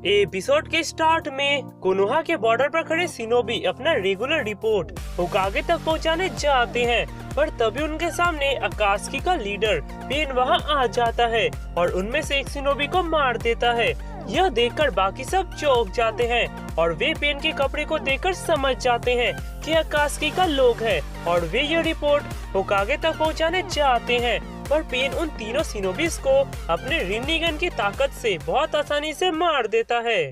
Episode के start में Konoha के बॉर्डर पर खड़े शिनोबी अपना रेगुलर रिपोर्ट होकागे तक पहुंचाने जाते हैं, पर तभी उनके सामने अकात्सुकी का लीडर पेन वहां आ जाता है और उनमें से एक शिनोबी को मार देता है। यह देखकर बाकी सब चौंक जाते हैं और वे पेन के कपड़े को देखकर समझ जाते हैं कि अकात्सुकी का लोग है और वे यह रिपोर्ट होकागे तक पहुंचाने जाते हैं। पर पेन उन तीनों शिनोबीज को अपने रिन्निगन की ताकत से बहुत आसानी से मार देता है।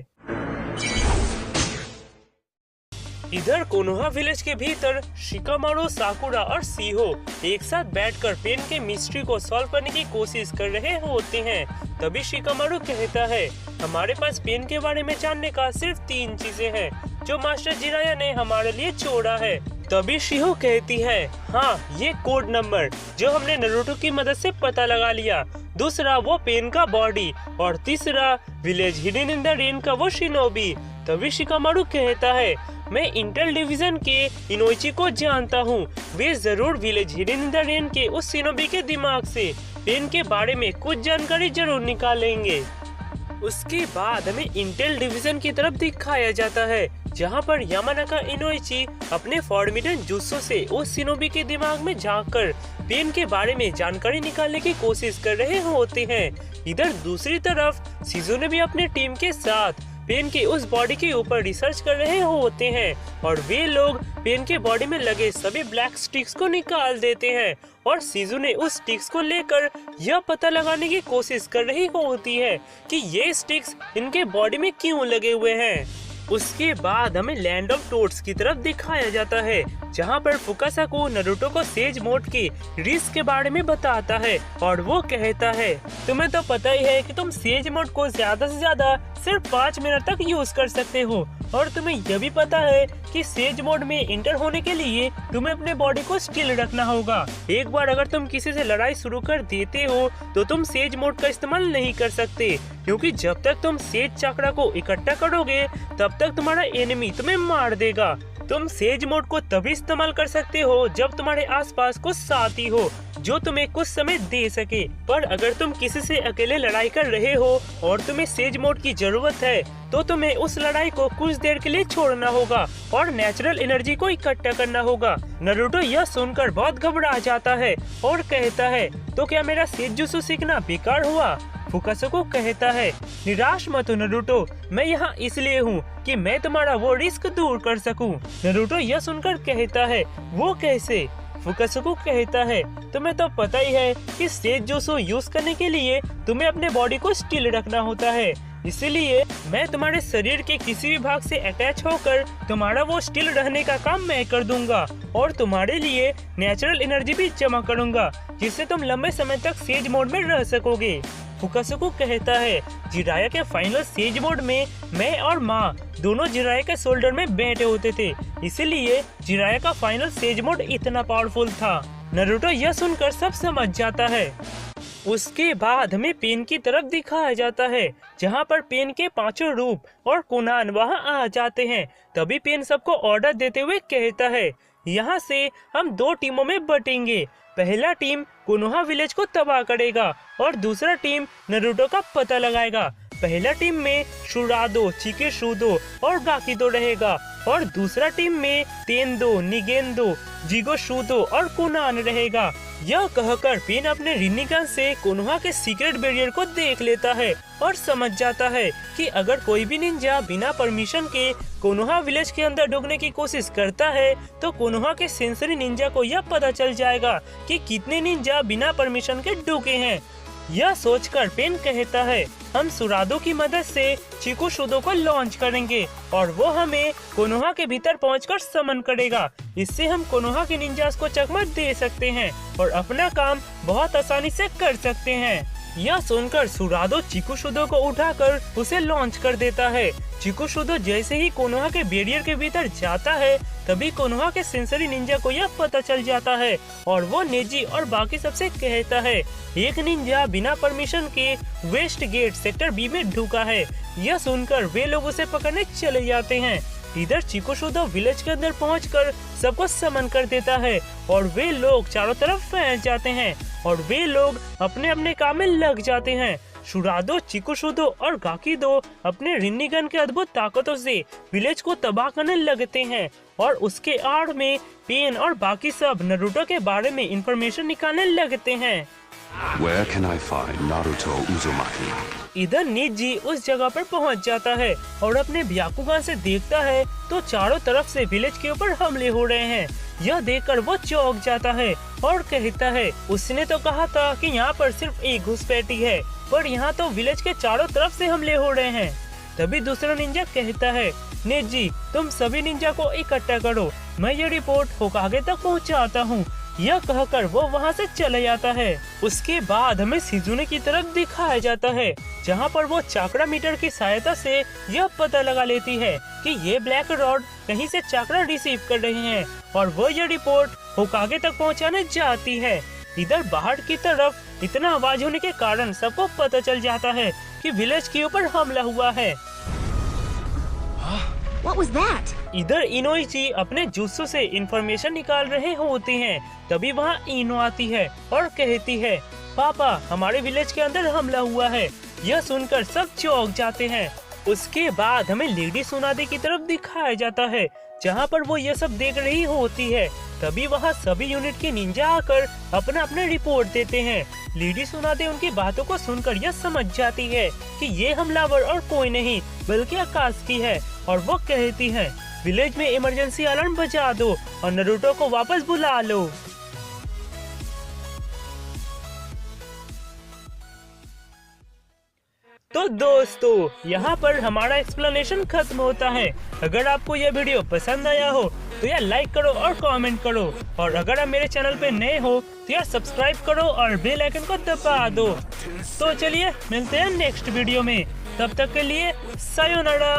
इधर कोनोहा विलेज के भीतर शिकामारू, साकुरा और सीहो एक साथ बैठकर पेन के मिस्ट्री को सॉल्व करने की कोशिश कर रहे होते हैं। तभी शिकामारू कहता है, हमारे पास पेन के बारे में जानने का सिर्फ 3 चीजें हैं जो मास्टर जिराया ने हमारे लिए छोड़ा है। तभी शिहो कहती है, हाँ, ये कोड नंबर जो हमने नारुतो की मदद से पता लगा लिया। दूसरा वो पेन का बॉडी और तीसरा village hidden in the rain का वो शिनोबी। तभी शिकामारू कहता है, मैं इंटेल डिवीजन के इनोइची को जानता हूँ, वे जरूर village hidden in the rain के उस शिनोबी के दिमाग से पेन के बारे में कुछ जानकारी जरूर निकालेंगे। उसके बाद हमें इंटेल डिवीजन की तरफ दिखाया जाता है, जहां पर यामानाका इनोइची अपने फॉर्मिडन जुत्सु से उस शिनोबी के दिमाग में झांककर पेन के बारे में जानकारी निकालने की कोशिश कर रहे होते हैं। इधर दूसरी तरफ शिजुने भी अपने टीम के साथ पेन के उस बॉडी के ऊपर रिसर्च कर रहे होते हैं और वे लोग पेन के बॉडी में लगे सभी ब्लैक स्टिक्स को निकाल देते हैं और शिजुने उस स्टिक्स को लेकर यह पता लगाने की कोशिश कर रही होती है कि ये स्टिक्स इनके बॉडी में क्यों लगे हुए हैं। उसके बाद हमें लैंड ऑफ टोड्स की तरफ दिखाया जाता है, जहां पर फुकासा को नारुतो को सेज मोड के रिस्क के बारे में बताता है और वो कहता है, तुम्हें तो पता ही है कि तुम सेज मोड को ज्यादा से ज्यादा सिर्फ 5 मिनट तक यूज कर सकते हो और तुम्हें यह भी पता है कि सेज मोड में इंटर होने के लिए तुम्हें अपने बॉडी को स्टिल रखना होगा। एक बार अगर तुम किसी से लड़ाई शुरू कर देते हो तो तुम सेज मोड का इस्तेमाल नहीं कर सकते, क्योंकि जब तक तुम सेज चक्रा को इकट्ठा करोगे तब तक तुम्हारा एनिमी तुम्हें मार देगा। तुम सेज मोड को तभी इस्तेमाल कर सकते हो जब तुम्हारे आसपास कुछ साथी हो जो तुम्हें कुछ समय दे सके, पर अगर तुम किसी से अकेले लड़ाई कर रहे हो और तुम्हें सेज मोड की जरूरत है तो तुम्हें उस लड़ाई को कुछ देर के लिए छोड़ना होगा और नेचुरल एनर्जी को इकट्ठा करना होगा। नारुतो यह सुनकर बहुत घबरा जाता है और कहता है, तो क्या मेरा सेजुत्सु सीखना बेकार हुआ? फुकासा को कहता है, निराश मत हो नारुतो, मैं यहाँ इसलिए हूँ कि मैं तुम्हारा वो रिस्क दूर कर सकूं। नारुतो यह सुनकर कहता है, वो कैसे? फुकासा को कहता है, तुम्हें तो पता ही है कि सेजुत्सु यूज करने के लिए तुम्हें अपने बॉडी को स्टिल रखना होता है, इसलिए मैं तुम्हारे शरीर के किसी भी भाग से अटैच होकर तुम्हारा वो स्टिल रहने का काम मैं कर दूंगा और तुम्हारे लिए नेचुरल एनर्जी भी जमा करूंगा, जिससे तुम लंबे समय तक सेज मोड में रह सकोगे। फुकासा को कहता है, जिराया के फाइनल सेज मोड में मैं और माँ दोनों जिराया के शोल्डर में बैठे होते थे, इसीलिए जिराया का फाइनल सेज मोड इतना पावरफुल था। नारुतो यह सुनकर सब समझ जाता है। उसके बाद हमें पेन की तरफ दिखाया जाता है, जहां पर पेन के 5 रूप और कुनान वहां आ जाते हैं। तभी पेन सबको ऑर्डर देते हुए कहता है, यहाँ से हम 2 टीमों में बटेंगे। पहला टीम कोनोहा विलेज को तबाह करेगा और दूसरा टीम नारुतो का पता लगाएगा। पहला टीम में शुरादो, चिकेशुदो और गाकिदो रहेगा और दूसरा टीम में तेंदो, निगेंदो, जिगोशुदो और कुनान रहेगा। यह कहकर पेन अपने रिन्निगन से कोनोहा के सीक्रेट बैरियर को देख लेता है और समझ जाता है कि अगर कोई भी निंजा बिना परमिशन के कोनोहा विलेज के अंदर ढुकने की कोशिश करता है तो कोनोहा के सेंसरी निंजा को यह पता चल जाएगा कि कितने निंजा बिना परमिशन के ढुके हैं। यह सोचकर पेन कहता है, हम सुरादो की मदद से चिकुशुदो को लॉन्च करेंगे और वो हमें कोनोहा के भीतर पहुंचकर समन करेगा। इससे हम कोनोहा के निंजास को चकमा दे सकते हैं और अपना काम बहुत आसानी से कर सकते हैं। यह सुनकर सुरादो चिकुशुदो को उठाकर उसे लॉन्च कर देता है। चिकुशुदो जैसे ही कोनोहा के बैरियर के भीतर जाता है तभी कोनोहा के सेंसरी निंजा को यह पता चल जाता है और वो नेजी और बाकी सबसे कहता है, एक निंजा बिना परमिशन के वेस्ट गेट सेक्टर बी में ढुका है। यह सुनकर वे लोग उसे पकड़ने चले जाते हैं। इधर चिकुशुदो विलेज के अंदर पहुंचकर सबको समन कर देता है और वे लोग चारों तरफ फैल जाते हैं और वे लोग अपने अपने काम में लग जाते हैं। शुरादो, चिकुशुदो और गाकिदो अपने रिन्निगन के अद्भुत ताकतों से विलेज को तबाह करने लगते हैं और उसके आड़ में पेन और बाकी सब नारुतो के बारे में इंफॉर्मेशन निकालने लगते हैं। Where can I find Naruto Uzumaki? इधर निजी उस जगह पर पहुंच जाता है और अपने ब्याकुगान से देखता है तो चारों तरफ से विलेज के ऊपर हमले हो रहे हैं। यह देखकर वो चौंक जाता है और कहता है, उसने तो कहा था कि यहाँ पर सिर्फ एक घुसपैठी है, पर यहाँ तो विलेज के चारों तरफ से हमले हो रहे हैं। तभी दूसरा निंजा कहता है, निजी तुम सभी निंजा को इकट्ठा करो, मैं ये रिपोर्ट होकागे तक पहुँचाता हूँ। यह कहकर वो वहाँ से चले जाता है। उसके बाद हमें सिजुने की तरफ दिखाया जाता है, जहाँ पर वो चाकरा मीटर की सहायता से यह पता लगा लेती है कि ये ब्लैक रॉड कहीं से चाकरा रिसीव कर रहे हैं और वो ये रिपोर्ट होकागे तक पहुँचाने जाती है। इधर बाहर की तरफ इतना आवाज होने के कारण सबको पता चल जाता है कि विलेज के ऊपर हमला हुआ है। What was that? इधर इनोइची अपने जुत्सु से इंफॉर्मेशन निकाल रहे होते हैं। तभी वहाँ इनो आती है और कहती है, पापा हमारे विलेज के अंदर हमला हुआ है। यह सुनकर सब चौंक जाते हैं। उसके बाद हमें लेडी सुनादे की तरफ दिखाया जाता है, जहाँ पर वो ये सब देख रही होती है। तभी वहाँ सभी यूनिट के निंजा आकर अपना अपना रिपोर्ट देते हैं। लेडी सुनादे उनकी बातों को सुनकर यह समझ जाती है कि ये हमलावर और कोई नहीं बल्कि आकात्सुकी है और वो कहती है, विलेज में इमरजेंसी अलार्म बजा दो और नारुतो को वापस बुला लो। तो दोस्तों यहाँ पर हमारा एक्सप्लेनेशन खत्म होता है। अगर आपको यह वीडियो पसंद आया हो तो यार लाइक करो और कमेंट करो, और अगर आप मेरे चैनल पे नए हो तो यार सब्सक्राइब करो और बेल आइकन को दबा दो। तो चलिए मिलते हैं नेक्स्ट वीडियो में, तब तक के लिए सायोनारा।